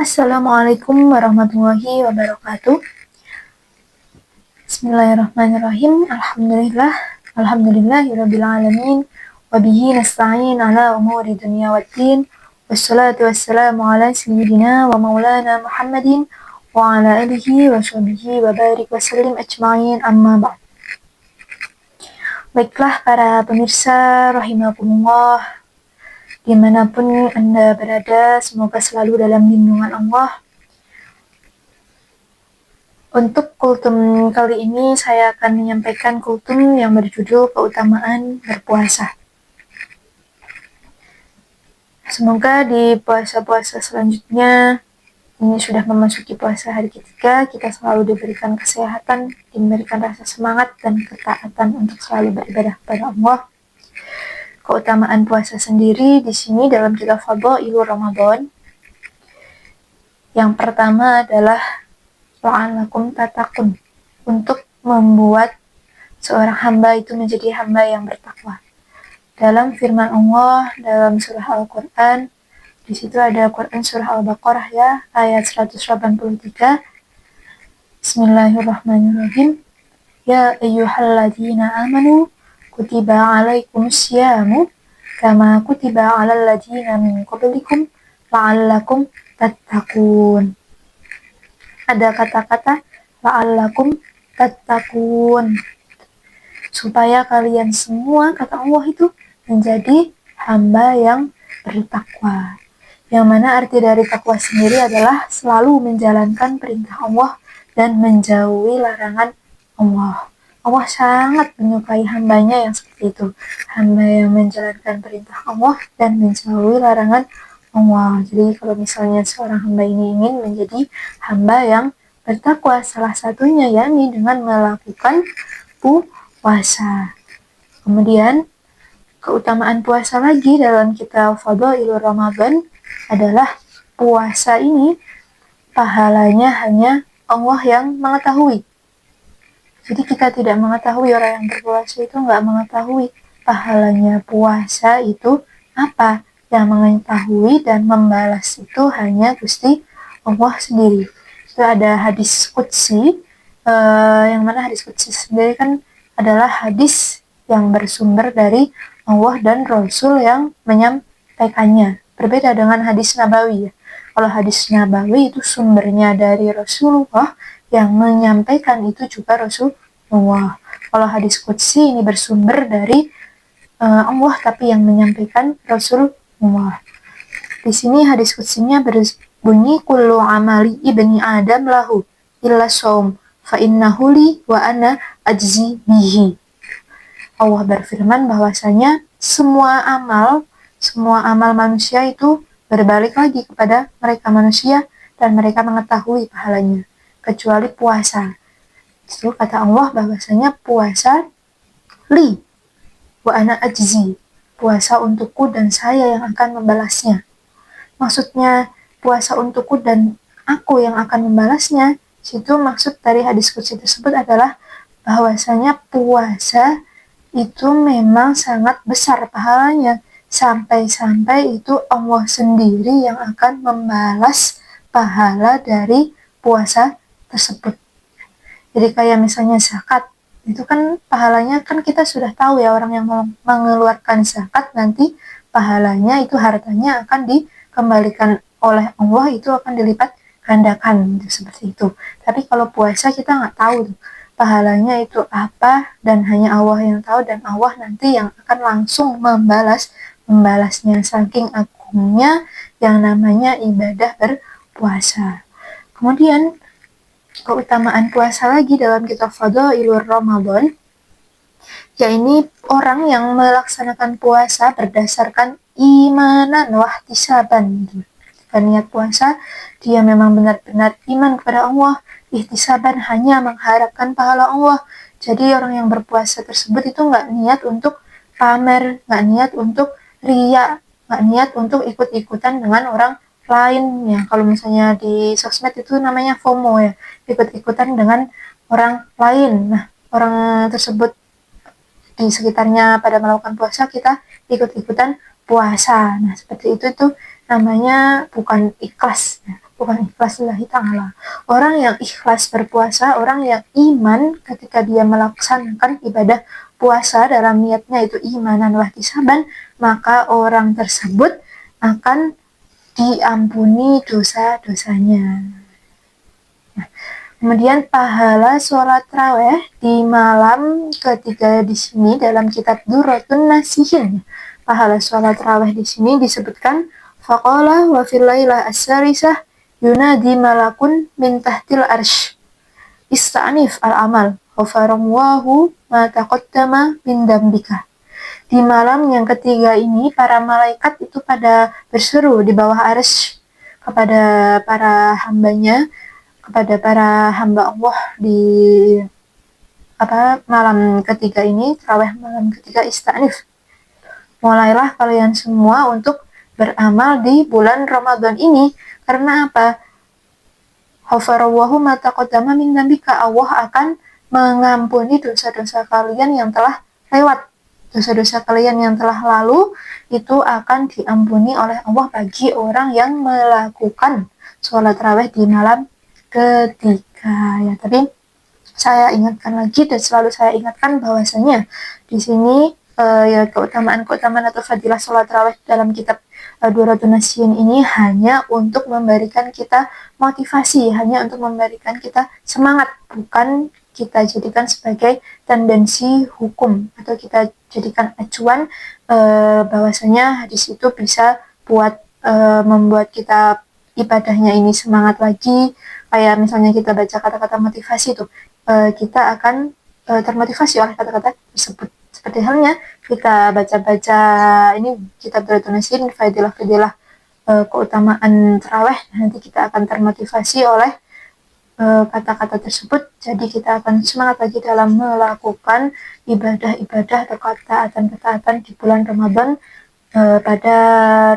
Assalamualaikum warahmatullahi wabarakatuh. Bismillahirrahmanirrahim. Alhamdulillahirabbil alamin. Wabihi nasta'in ala umuri dunya waddin. Wassalatu wassalamu ala sayyidina wa maulana Muhammadin wa ala alihi wa sahbihi wa barik wa sallim ajma'in, amma ba'd. Baiklah para pemirsa rahimakumullah, dimanapun Anda berada, semoga selalu dalam lindungan Allah. Untuk kultum kali ini saya akan menyampaikan kultum yang berjudul keutamaan berpuasa. Semoga di puasa-puasa selanjutnya, ini sudah memasuki puasa hari ketiga, kita selalu diberikan kesehatan, diberikan rasa semangat dan ketaatan untuk selalu beribadah kepada Allah. Keutamaan puasa sendiri di sini dalam kitab Fadhailur Ramadan. Yang pertama adalah la'allakum tattaqun, untuk membuat seorang hamba itu menjadi hamba yang bertakwa. Dalam firman Allah dalam surah Al-Quran, di situ ada Quran surah Al-Baqarah ya, ayat 183. Bismillahirrahmanirrahim. Ya ayyuhalladzina amanu kutiba alaikumusyamu kama kutiba alal ladzina min qablikum la'allakum tattaqun. Ada kata-kata la'allakum tattaqun, supaya kalian semua, kata Allah, itu menjadi hamba yang bertakwa. Yang mana arti dari takwa sendiri adalah selalu menjalankan perintah Allah dan menjauhi larangan Allah. Allah sangat menyukai hambanya yang seperti itu, hamba yang menjalankan perintah Allah dan menjauhi larangan Allah. Jadi kalau misalnya seorang hamba ini ingin menjadi hamba yang bertakwa, salah satunya yakni dengan melakukan puasa. Kemudian keutamaan puasa lagi dalam kitab Fadhailur Ramadan adalah puasa ini pahalanya hanya Allah yang mengetahui. Jadi kita tidak mengetahui, orang yang berpuasa itu nggak mengetahui pahalanya puasa itu apa. Yang mengetahui dan membalas itu hanya Gusti Allah sendiri. Itu ada hadis qudsi, yang mana hadis qudsi sendiri kan adalah hadis yang bersumber dari Allah dan Rasul yang menyampaikannya. Berbeda dengan hadis nabawi ya. Kalau hadis nabawi itu sumbernya dari Rasulullah, yang menyampaikan itu juga Rasulullah. Kalau hadis qudsi ini bersumber dari Allah, tapi yang menyampaikan Rasulullah. Di sini hadis qudsinya berbunyi kullu amali ibni adam lahu illa shaum fa innahu li wa ana ajzi bihi. Allah berfirman bahwasanya semua amal manusia itu berbalik lagi kepada mereka manusia dan mereka mengetahui pahalanya, kecuali puasa. Itu kata Allah bahwasanya puasa li wa ana ajzi, puasa untukku dan saya yang akan membalasnya. Maksudnya puasa untukku dan aku yang akan membalasnya, situ maksud dari hadis qudsi tersebut adalah bahwasanya puasa itu memang sangat besar pahalanya, sampai-sampai itu Allah sendiri yang akan membalas pahala dari puasa tersebut. Jadi kayak misalnya zakat, itu kan pahalanya kan kita sudah tahu ya, orang yang mengeluarkan zakat nanti pahalanya itu hartanya akan dikembalikan oleh Allah, itu akan dilipat gandakan gitu, seperti itu. Tapi kalau puasa kita nggak tahu tuh pahalanya itu apa, dan hanya Allah yang tahu, dan Allah nanti yang akan langsung membalasnya, saking agungnya yang namanya ibadah berpuasa. Kemudian keutamaan puasa lagi dalam kitab Fadhailur Ramadan, yakni orang yang melaksanakan puasa berdasarkan imanan wahtisaban. Ketika niat puasa, dia memang benar-benar iman kepada Allah, ihtisaban hanya mengharapkan pahala Allah. Jadi orang yang berpuasa tersebut itu nggak niat untuk pamer, nggak niat untuk riya, nggak niat untuk ikut-ikutan dengan orang lain ya. Kalau misalnya di sosmed itu namanya FOMO ya, ikut-ikutan dengan orang lain. Nah, orang tersebut di sekitarnya pada melakukan puasa, kita ikut-ikutan puasa. Nah, seperti itu namanya bukan ikhlas, bukan ikhlas lillahi ta'ala. Orang yang ikhlas berpuasa, orang yang iman ketika dia melaksanakan ibadah puasa dalam niatnya itu imanan wahtisaban, maka orang tersebut akan diampuni dosa-dosanya. Nah, kemudian pahala sholat raweh di malam ketiga di sini dalam kitab Durratun Nasihin. Pahala sholat raweh di sini disebutkan faqala wa fil lailah as-sarisah yunadi malakun min tahtil arsh ista'nif al-amal ghafarallahu ma taqaddama min dambika. Di malam yang ketiga ini para malaikat itu pada berseru di bawah arsy kepada para hambanya, kepada para hamba Allah di malam ketiga ini, tarawih malam ketiga ista'nif. Mulailah kalian semua untuk beramal di bulan Ramadan ini. Karena apa? Ghafarallahu ma taqaddama min dzambika. Allah akan mengampuni dosa-dosa kalian yang telah lewat. Dosa-dosa kalian yang telah lalu itu akan diampuni oleh Allah bagi orang yang melakukan sholat tarawih di malam ketiga. Ya, tapi saya ingatkan lagi dan selalu saya ingatkan bahwasanya di sini ya keutamaan atau fadilah sholat tarawih dalam kitab Durratun Nasihin ini hanya untuk memberikan kita motivasi, hanya untuk memberikan kita semangat, bukan kita jadikan sebagai tendensi hukum atau kita jadikan acuan bahwasanya hadis itu bisa buat membuat kita ibadahnya ini semangat lagi. Kayak misalnya kita baca kata-kata motivasi tuh, kita akan termotivasi oleh kata-kata tersebut. Seperti halnya kita baca-baca ini kitab Durratun Nasihin, fadilah-fadilah keutamaan tarawih, nanti kita akan termotivasi oleh kata-kata tersebut. Jadi kita akan semangat lagi dalam melakukan ibadah-ibadah atau ketaatan-ketaatan di bulan Ramadan pada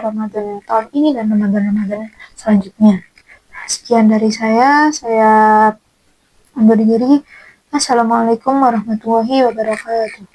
Ramadan tahun ini dan Ramadan-Ramadan selanjutnya. Sekian dari saya undur diri. Assalamualaikum warahmatullahi wabarakatuh.